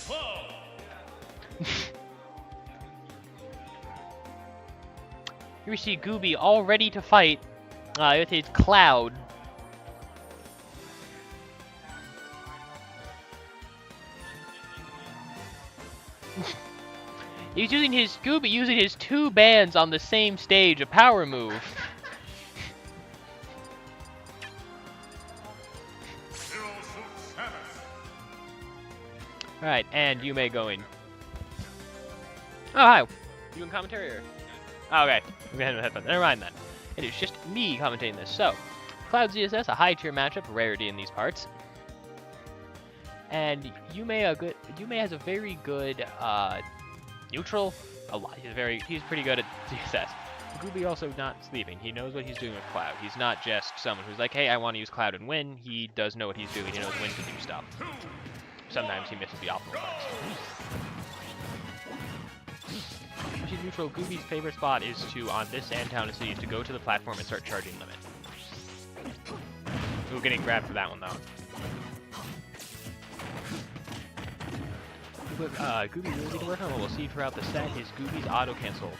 Here we see Gooby all ready to fight with his Cloud. He's using his two bands on the same stage, a power move. Alright, and Yume going. Oh, hi. You doing commentary or? Oh, okay. We had no headphones. Never mind then. It is just me commentating this. So, Cloud ZSS, a high tier matchup, rarity in these parts. And Yume has a very good neutral. He's pretty good at ZSS. Gooby also not sleeping. He knows what he's doing with Cloud. He's not just someone who's like, hey, I want to use Cloud and win. He does know what he's doing. He knows when to do stuff. Sometimes he misses the optimal parts. She's neutral. Gooby's favorite spot is to, on this and Town and City, is to go to the platform and start charging limit. Ooh, getting grabbed for that one, though. Gooby really need to work on what we'll see throughout the set is Gooby's auto-cancel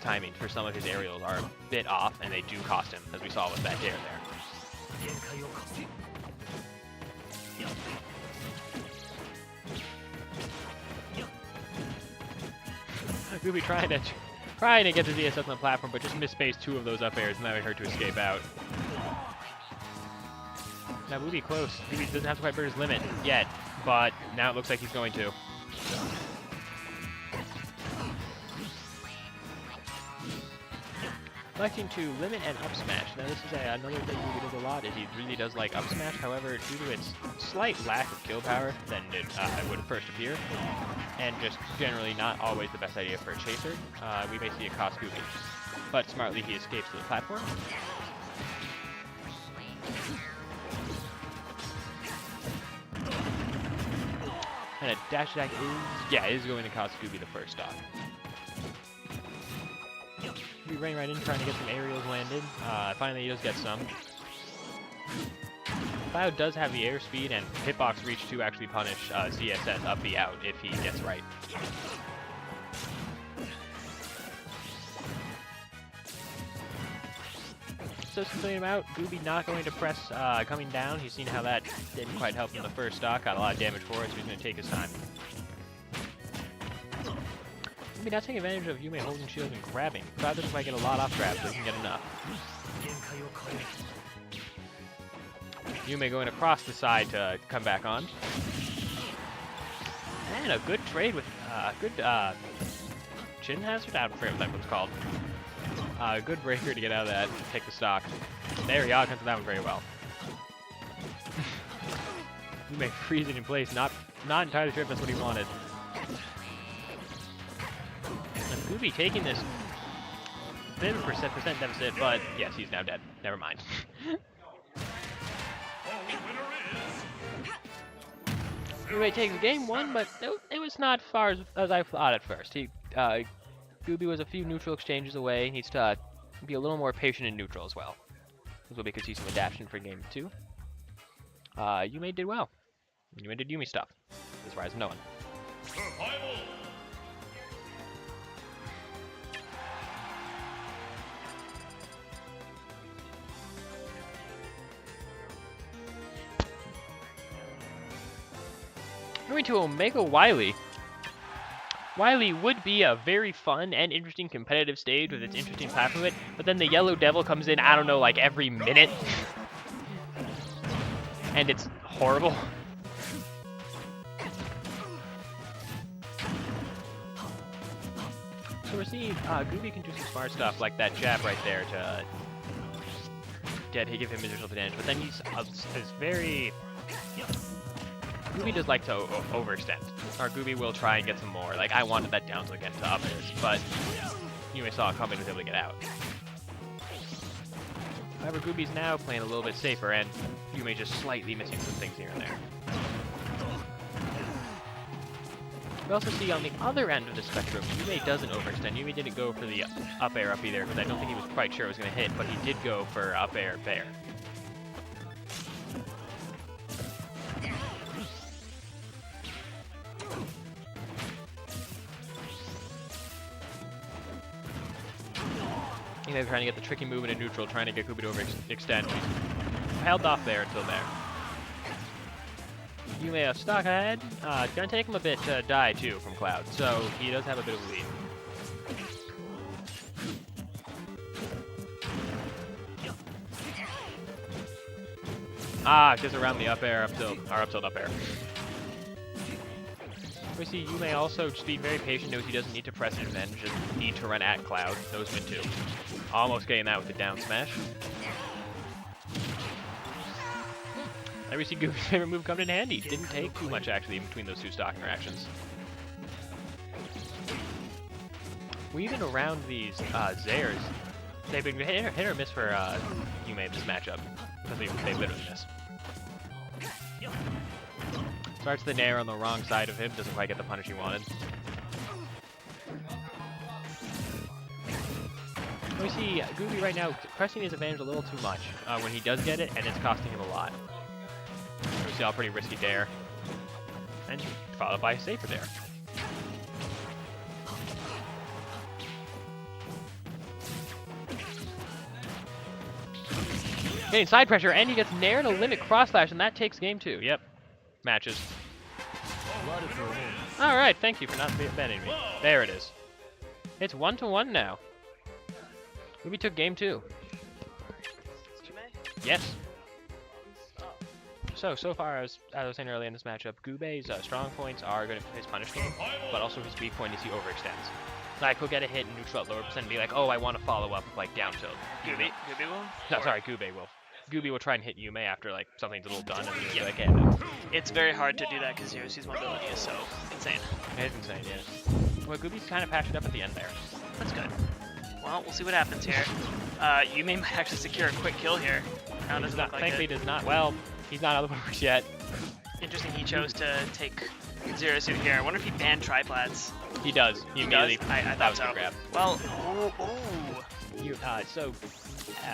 timing for some of his aerials are a bit off, and they do cost him, as we saw with that dare there. Gooby trying to get the ZSS on the platform, but just misspaced two of those up airs, and that would hurt to escape out. Now Gooby close. Gooby doesn't have to quite break his limit yet, but now it looks like he's going to. Electing to limit and up smash. Now this is another thing Gooby does a lot, is he really does like up smash. However, due to its slight lack of kill power than it would first appear, and just generally not always the best idea for a chaser, we may see it cost Gooby. But smartly he escapes to the platform. And a dash attack is going to cost Gooby the first stock. Gooby running right in, trying to get some aerials landed. Finally he does get some. Cloud does have the airspeed and hitbox reach to actually punish ZSS up the out if he gets right. So clean him out. Gooby not going to press coming down. He's seen how that didn't quite help him the first stock. Got a lot of damage for it, so he's going to take his time. Gooby not taking advantage of Yume holding shield and grabbing. Cloud doesn't quite get a lot off grab, so he can get enough. Yume going across the side to come back on. And a good trade with good chin hazard? I don't forget what that one's called. Good breaker to get out of that, take the stock. There, he comes to that one very well. Yume freezing in place, not entirely sure if that's what he wanted. And Gooby taking this bit of a percent deficit, but yes, he's now dead. Never mind. Yume takes game one, but it was not as far as I thought at first. Gooby was a few neutral exchanges away. He needs to be a little more patient in neutral as well. This will be could see some adaptation for game two. Yume did well. Yume did Yume stuff. As far as no one. Moving to Omega Wily. Wily would be a very fun and interesting competitive stage with its interesting platform, but then the Yellow Devil comes in, I don't know, like every minute. And it's horrible. So we're seeing Gooby can do some smart stuff like that jab right there to give him additional advantage, but then he's very... Gooby does like to overextend, or Gooby will try and get some more. Like, I wanted that down to get to up airs, but Yume saw it coming and was able to get out. However, Gooby's now playing a little bit safer, and Yume just slightly missing some things here and there. We also see on the other end of the spectrum, Yume doesn't overextend. Yume didn't go for the up air up either, because I don't think he was quite sure it was going to hit, but he did go for up air fair. Yume trying to get the tricky movement in neutral, trying to get Gooby to overextend. He's held off there until there. Yume a stock ahead. Gonna take him a bit to die too from Cloud, so he does have a bit of a lead. Gets around the up air, up tilt up air. We see Yume also just being very patient, knows he doesn't need to press it and then just need to run at Cloud. Knows when to. Almost getting that with the down smash. There we see Gooby's favorite move come in handy. Didn't take too much actually in between those two stock interactions. Weaving around these Zairs, they've been hit or miss for Yume this matchup. Because they literally miss. Starts the nair on the wrong side of him, doesn't quite get the punish he wanted. We see Gooby right now pressing his advantage a little too much when he does get it, and it's costing him a lot. We see all pretty risky dare. And followed by a safer dare. Getting side pressure, and he gets nair to limit cross slash, and that takes game 2. Yep. Matches. Alright, thank you for not banning me. There it is. It's 1-1 now. Gooby took game 2. Yes. So far, as I was saying earlier in this matchup, Gooby's strong points are good at his punish game, but also his weak point is he overextends. Like, he'll get a hit in neutral at lower percent and be like, oh, I want to follow up with, like, down tilt. Gooby will? No, sorry, Gooby will. Gooby will try and hit Yume after, like, something's a little done, and he'll be like, hey, no. It's very hard to do that because Yoshi's mobility is so insane. It's insane, yeah. Well, Gooby's kind of patched up at the end there. That's good. Well, we'll see what happens here. Yume might actually secure a quick kill here. Now doesn't look like thankfully it. does not. Well, he's not out of the works yet. Interesting he chose to take Zero Suit here. I wonder if he banned triplats. He does. He does? immediately. I thought so. Grab. Well, ooh.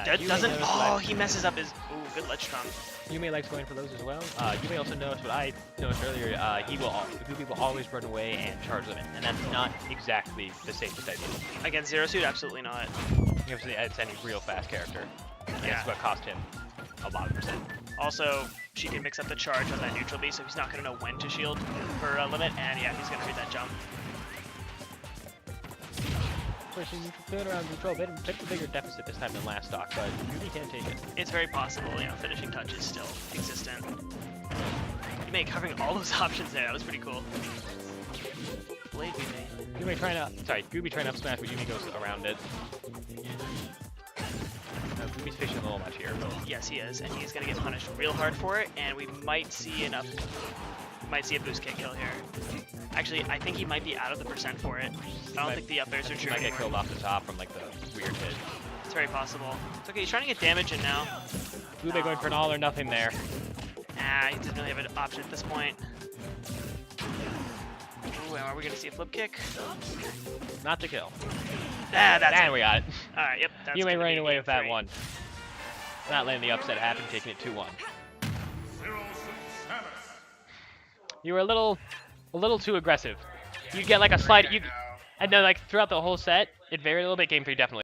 Doesn't. Oh, he messes up his. Ooh, good ledge trump. Yume likes going for those as well. Yume also noticed what I noticed earlier. Gooby will always run away and charge limit, and that's not exactly the safest idea. Against Zero Suit, absolutely not. It's any real fast character. Yeah. That's what cost him a lot of percent. Also, she can mix up the charge on that neutral B, so he's not going to know when to shield for a limit, and yeah, he's going to read that jump. Pushing neutral clear around neutral, bit of a bigger deficit this time than last stock, but Gooby can't take it. It's very possible, you know, finishing touch is still existent. Yume covering all those options there, that was pretty cool. Blade Yume. Gooby trying to up smash, but Yume goes around it. Gooby's fishing a little much here. Yes, he is, and he's gonna get punished real hard for it, and we might see a boost kick kill here. Actually, I think he might be out of the percent for it. I don't think the up airs are true anymore. He might get killed off the top from like the weird hit. It's very possible. It's okay, he's trying to get damage in now. Gooby going for an all or nothing there. He doesn't really have an option at this point. Ooh, are we gonna see a flip kick? Not to kill. That's and it. We got it. Alright, yep. That's Yume running away with that 3. one. Not letting the upset happen, taking it 2-1. You were a little too aggressive. You get like a slide, and then like throughout the whole set, it varied a little bit. Game 3 definitely.